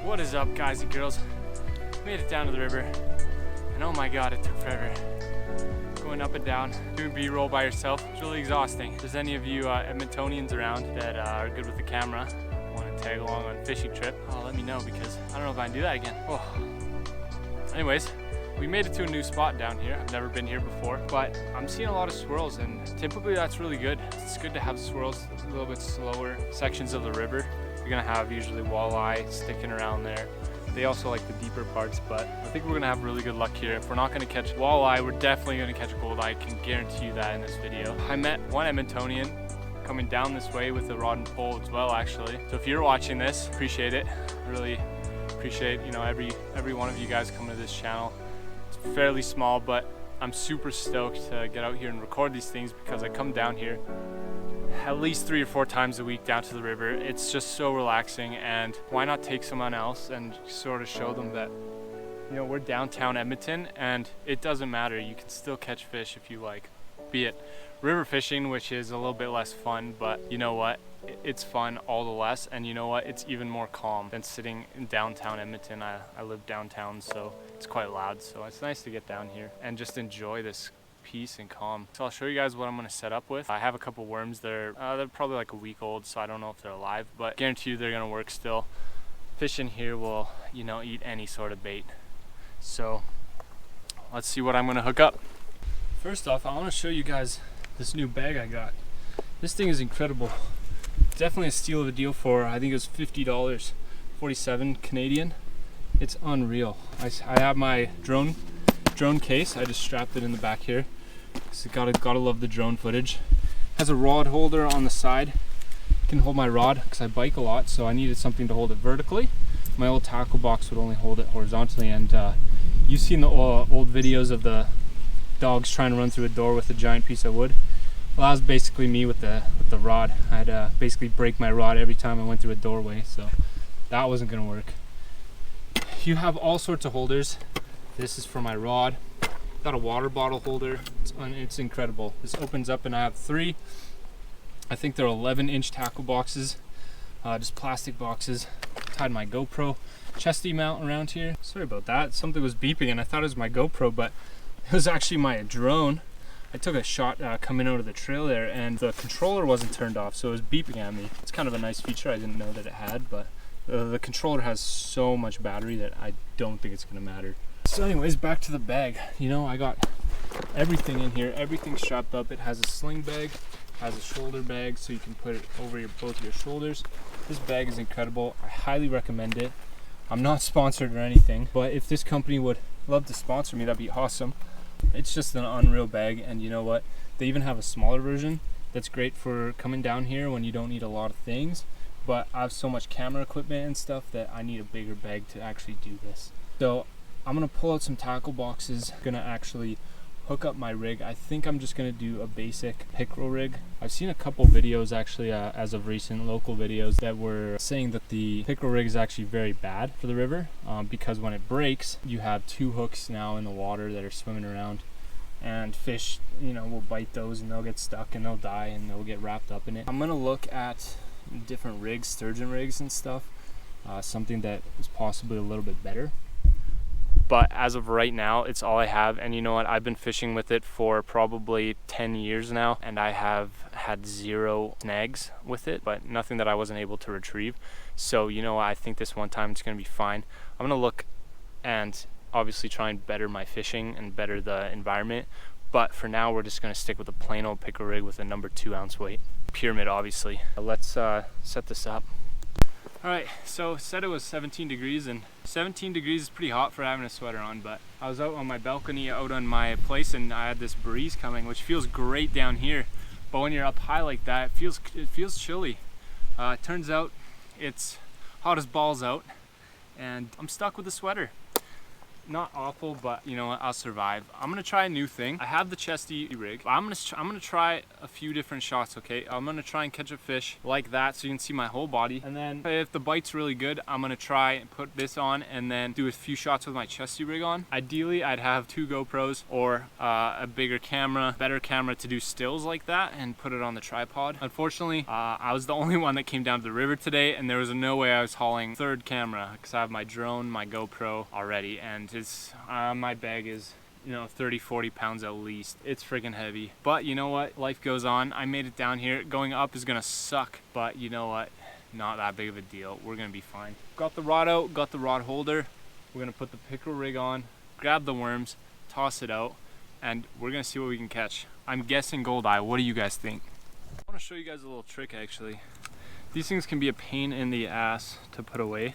What is up, guys and girls? Made it down to the river, and oh my god, it took forever. Going up and down, doing B-roll by yourself, it's really exhausting. If there's any of you Edmontonians around that are good with the camera, want to tag along on a fishing trip, let me know, because I don't know if I can do that again. Oh. Anyways, we made it to a new spot down here. I've never been here before, but I'm seeing a lot of swirls, and typically that's really good. It's good to have swirls a little bit slower sections of the river. You're gonna have usually walleye sticking around there. They also like the deeper parts, but I think we're gonna have really good luck here. If we're not gonna catch walleye, we're definitely gonna catch goldeye. I can guarantee you that in this video. I met one Edmontonian coming down this way with a rod and pole as well, actually. So if you're watching this, appreciate it. I really appreciate, you know, every one of you guys coming to this channel. It's fairly small, but I'm super stoked to get out here and record these things because I come down here at least 3 or 4 times a week down to the river. It's just so relaxing, and why not take someone else and sort of show them that, you know, we're downtown Edmonton and it doesn't matter. You can still catch fish if you like, be it river fishing, which is a little bit less fun, but you know what? It's fun all the less, and you know what? It's even more calm than sitting in downtown Edmonton. I live downtown, so it's quite loud, so it's nice to get down here and just enjoy this peace and calm. So I'll show you guys what I'm going to set up with. I have a couple worms. They're probably like a week old, so I don't know if they're alive, but guarantee you they're going to work still. Fish in here will, you know, eat any sort of bait. So let's see what I'm going to hook up. First off, I want to show you guys this new bag I got. This thing is incredible. Definitely a steal of a deal for, I think it was $50, 47 Canadian. It's unreal. I have my drone case. I just strapped it in the back here. So gotta love the drone footage. Has a rod holder on the side. Can hold my rod because I bike a lot, so I needed something to hold it vertically. My old tackle box would only hold it horizontally, and you've seen the old videos of the dogs trying to run through a door with a giant piece of wood. Well, that was basically me with the rod. I had to basically break my rod every time I went through a doorway, so that wasn't gonna work. You have all sorts of holders. This is for my rod. Got a water bottle holder. It's incredible. This opens up and I have 3, I think they're 11-inch tackle boxes, just plastic boxes. Tied my GoPro chesty mount around here. Sorry about that. Something was beeping and I thought it was my GoPro, but it was actually my drone. I took a shot coming out of the trail there, and the controller wasn't turned off, so it was beeping at me. It's kind of a nice feature I didn't know that it had, but the controller has so much battery that I don't think it's gonna matter. So anyways, back to the bag. You know, I got everything in here, everything's strapped up. It has a sling bag, has a shoulder bag, so you can put it over both your shoulders. This bag is incredible. I highly recommend it. I'm not sponsored or anything, but if this company would love to sponsor me, that'd be awesome. It's just an unreal bag, and you know what? They even have a smaller version that's great for coming down here when you don't need a lot of things, but I have so much camera equipment and stuff that I need a bigger bag to actually do this. So I'm gonna pull out some tackle boxes, gonna actually hook up my rig. I think I'm just gonna do a basic pickerel rig. I've seen a couple videos actually as of recent, local videos, that were saying that the pickerel rig is actually very bad for the river because when it breaks, you have 2 hooks now in the water that are swimming around, and fish, you know, will bite those and they'll get stuck and they'll die and they'll get wrapped up in it. I'm gonna look at different rigs, sturgeon rigs and stuff, something that is possibly a little bit better. But as of right now, it's all I have. And you know what? I've been fishing with it for probably 10 years now, and I have had 0 snags with it, but nothing that I wasn't able to retrieve. So, you know what? I think this one time it's gonna be fine. I'm gonna look and obviously try and better my fishing and better the environment. But for now, we're just gonna stick with a plain old pickerel rig with a number 2 ounce weight. Pyramid, obviously. Let's set this up. All right, so said it was 17 degrees, and 17 degrees is pretty hot for having a sweater on, but I was out on my balcony out on my place, and I had this breeze coming, which feels great down here, but when you're up high like that, it feels chilly. It turns out it's hot as balls out, and I'm stuck with a sweater. not awful, but you know what, I'll survive. I'm gonna try a new thing. I have the chesty rig. I'm gonna try a few different shots, okay? I'm gonna try and catch a fish like that so you can see my whole body. And then if the bite's really good, I'm gonna try and put this on and then do a few shots with my chesty rig on. Ideally, I'd have 2 GoPros or a bigger camera, better camera to do stills like that and put it on the tripod. Unfortunately, I was the only one that came down to the river today, and there was no way I was hauling 3rd camera because I have my drone, my GoPro already, and it's my bag is, you know, 30-40 pounds at least. It's freaking heavy, but you know what, life goes on. I made it down here. Going up is gonna suck, but you know what, not that big of a deal. We're gonna be fine. Got the rod out, got the rod holder. We're gonna put the pickerel rig on, grab the worms, toss it out, and we're gonna see what we can catch. I'm guessing goldeye. What do you guys think? I want to show you guys a little trick actually. These things can be a pain in the ass to put away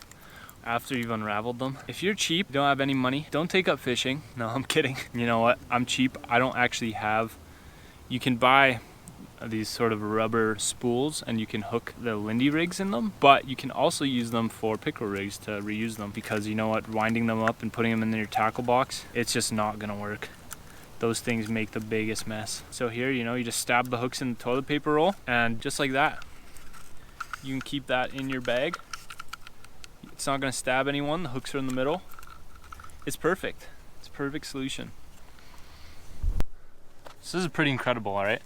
after you've unraveled them. If you're cheap, don't have any money, don't take up fishing. No, I'm kidding. You know what? I'm cheap. I don't actually have, you can buy these sort of rubber spools and you can hook the Lindy rigs in them, but you can also use them for pickerel rigs to reuse them, because you know what, winding them up and putting them in your tackle box, it's just not gonna work. Those things make the biggest mess. So here, you know, you just stab the hooks in the toilet paper roll, and just like that, you can keep that in your bag. It's not gonna stab anyone. The hooks are in the middle. It's perfect. It's a perfect solution. So this is pretty incredible, all right?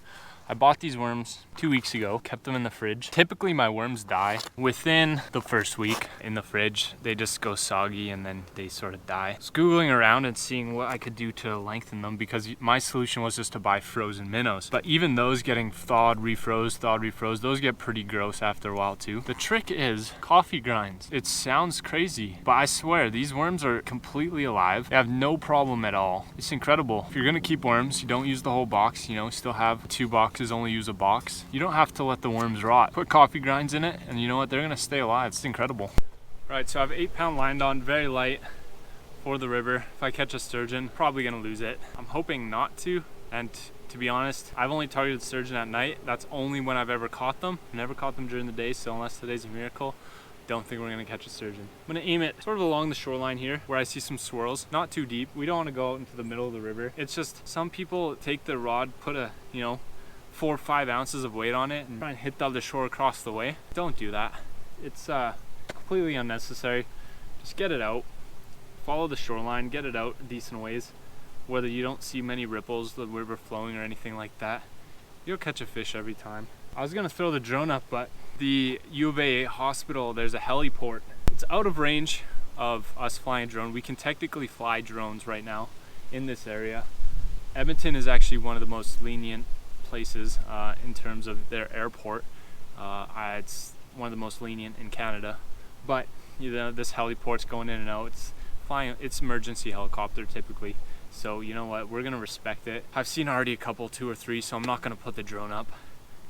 I bought these worms 2 weeks ago, kept them in the fridge. Typically my worms die within the first week in the fridge. They just go soggy and then they sort of die. I was Googling around and seeing what I could do to lengthen them, because my solution was just to buy frozen minnows. But even those getting thawed, refroze, those get pretty gross after a while too. The trick is coffee grinds. It sounds crazy, but I swear these worms are completely alive. They have no problem at all. It's incredible. If you're gonna keep worms, you don't use the whole box, you know, still have 2 boxes, only use a box. You don't have to let the worms rot. Put coffee grinds in it and you know what, they're gonna stay alive. It's incredible. Right, so I have 8-pound lined on, very light for the river. If I catch a sturgeon, probably gonna lose it. I'm hoping not to, and to be honest, I've only targeted sturgeon at night. That's only when I've ever caught them. I've never caught them during the day, so unless today's a miracle, don't think we're gonna catch a sturgeon. I'm gonna aim it sort of along the shoreline here where I see some swirls, not too deep. We don't wanna go out into the middle of the river. It's just, some people take their rod, put a, you know, 4 or 5 ounces of weight on it and try and hit the other shore across the way. Don't do that. It's completely unnecessary. Just get it out, follow the shoreline, get it out a decent ways, whether you don't see many ripples, the river flowing or anything like that. You'll catch a fish every time. I was gonna throw the drone up, but the U of A hospital, there's a heliport. It's out of range of us flying a drone. We can technically fly drones right now in this area. Edmonton is actually one of the most lenient places in terms of their airport. It's one of the most lenient in Canada, but you know, this heliport's going in and out. It's flying, it's emergency helicopter typically, so you know what, we're gonna respect it. I've seen already a couple, 2 or 3, so I'm not gonna put the drone up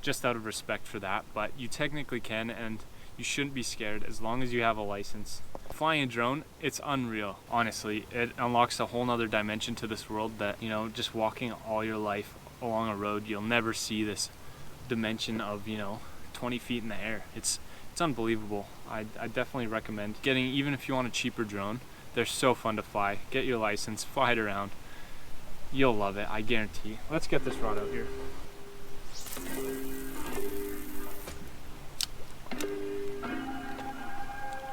just out of respect for that, but you technically can, and you shouldn't be scared as long as you have a license. Flying a drone, it's unreal, honestly. It unlocks a whole nother dimension to this world that, you know, just walking all your life along a road, you'll never see this dimension of, you know, 20 feet in the air. It's unbelievable. I definitely recommend getting, even if you want a cheaper drone, they're so fun to fly. Get your license, fly it around. You'll love it, I guarantee. Let's get this rod out here.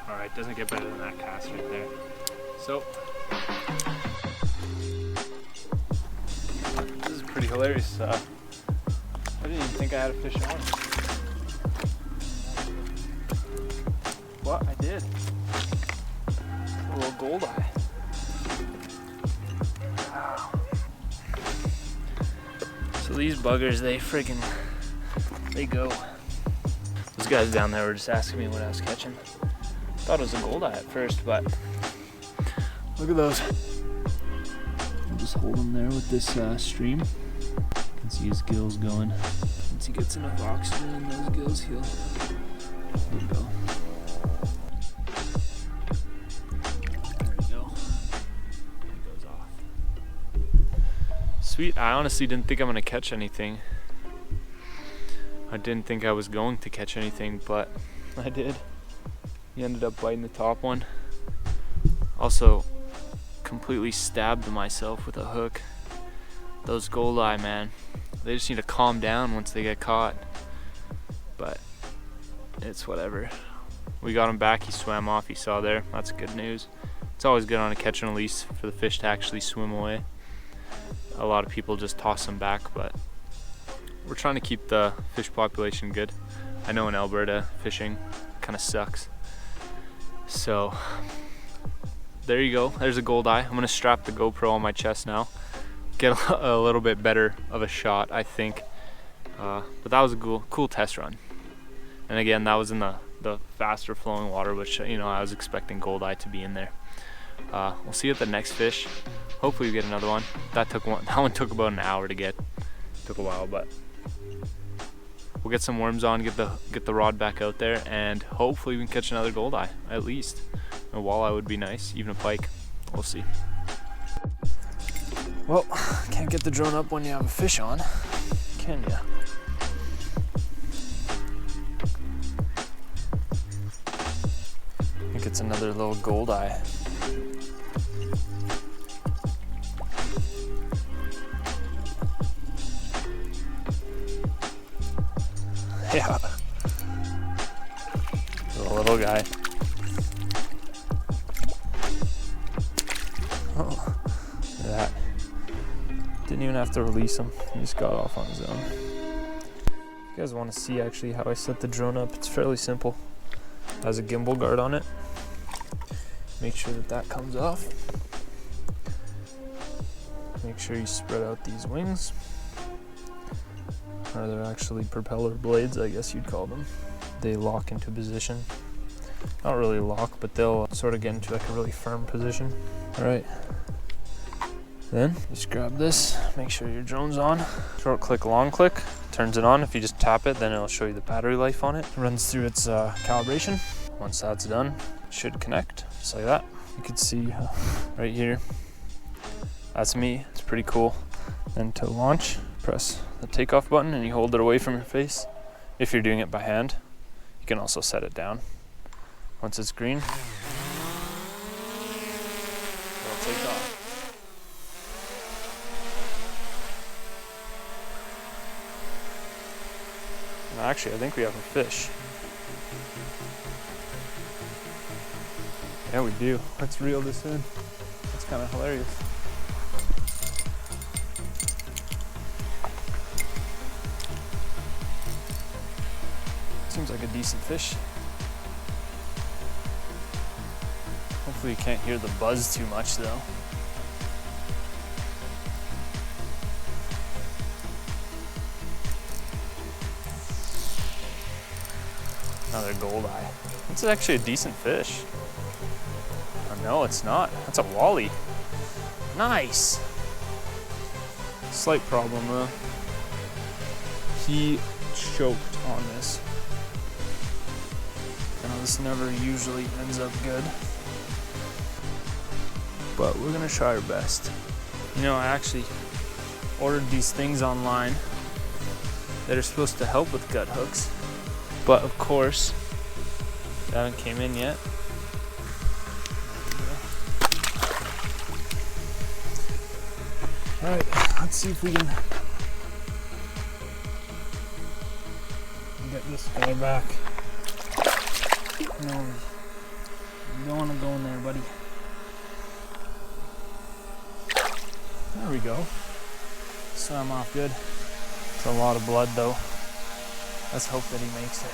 All right, doesn't get better than that cast right there. So, this is pretty hilarious. I didn't even think I had a fish on. What? I did. A little goldeye. Wow. So these buggers, they go. Those guys down there were just asking me what I was catching. Thought it was a goldeye at first, but look at those. I'll just hold him there with this stream. You can see his gills going. Once he gets enough oxygen in those gills, he'll go. There we go. He goes off. Sweet. I honestly didn't think I'm gonna catch anything. I didn't think I was going to catch anything, but I did. He ended up biting the top one. Also, completely stabbed myself with a hook. Those goldeye, man, they just need to calm down once they get caught. But it's whatever. We got him back, he swam off, you saw there. That's good news. It's always good on a catch and release for the fish to actually swim away. A lot of people just toss them back, but we're trying to keep the fish population good. I know in Alberta, fishing kind of sucks. So there you go, there's a goldeye. I'm gonna strap the GoPro on my chest now. Get a little bit better of a shot, I think. But that was a cool test run. And again, that was in the faster flowing water, which, you know, I was expecting goldeye to be in there. We'll see you at the next fish. Hopefully we get another one. That one took about an hour to get. Took a while, but we'll get some worms on, get the rod back out there, and hopefully we can catch another goldeye at least. A walleye would be nice, even a pike. We'll see. Well, can't get the drone up when you have a fish on, can ya? I think it's another little goldeye. Yeah. The little guy. Oh, look at that. Didn't even have to release him. He just got off on his own. If you guys want to see actually how I set the drone up, it's fairly simple. It has a gimbal guard on it. Make sure that comes off. Make sure you spread out these wings. Or they're actually propeller blades, I guess you'd call them. They lock into position. Not really lock, but they'll sort of get into like a really firm position. All right. Then just grab this, make sure your drone's on. Short click, long click, turns it on. If you just tap it, then it'll show you the battery life on it. It runs through its calibration. Once that's done, it should connect, just like that. You can see right here, that's me. It's pretty cool. Then to launch, press the takeoff button and you hold it away from your face. If you're doing it by hand, you can also set it down. Once it's green, it'll take off. And actually, I think we have a fish. Yeah, we do. Let's reel this in. That's kind of hilarious. Seems like a decent fish. Hopefully you can't hear the buzz too much though. Another goldeye. This is actually a decent fish. Oh, no, it's not. That's a walleye. Nice. Slight problem though. He choked on this. This never usually ends up good, but we're gonna try our best. You know, I actually ordered these things online that are supposed to help with gut hooks, but of course they haven't came in yet. All right, let's see if we can get this guy back. No, you don't want to go in there, buddy. There we go. Swam off good. It's a lot of blood though. Let's hope that he makes it.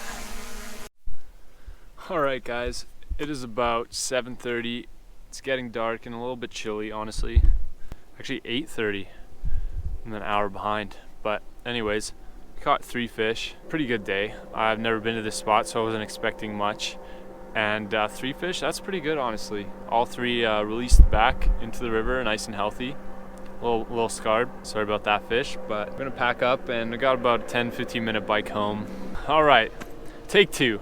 Alright guys, it is about 7:30. It's getting dark and a little bit chilly, honestly. Actually 8:30. I'm an hour behind. But anyways, caught 3 fish. Pretty good day. I've never been to this spot, so I wasn't expecting much. And 3 fish, that's pretty good, honestly. All 3 released back into the river, nice and healthy. A little scarred, sorry about that fish, but I'm gonna pack up and I got about a 10-15 minute bike home. All right, take 2.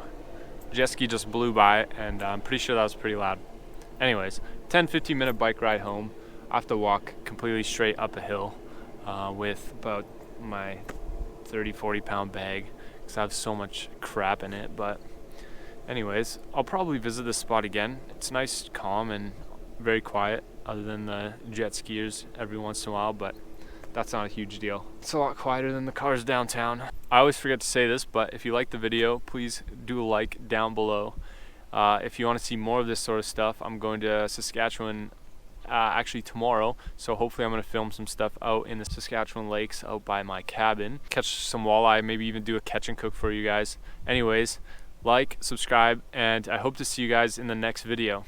Jet ski just blew by and I'm pretty sure that was pretty loud. Anyways, 10-15 minute bike ride home. I have to walk completely straight up a hill with about my 30-40 pound bag because I have so much crap in it. But anyways, I'll probably visit this spot again. It's nice, calm, and very quiet other than the jet skiers every once in a while, but that's not a huge deal. It's a lot quieter than the cars downtown. I always forget to say this, but if you like the video, please do a like down below. If you want to see more of this sort of stuff, I'm going to Saskatchewan actually tomorrow, so hopefully I'm going to film some stuff out in the Saskatchewan lakes out by my cabin, catch some walleye, maybe even do a catch and cook for you guys. Anyways, like, subscribe, and I hope to see you guys in the next video.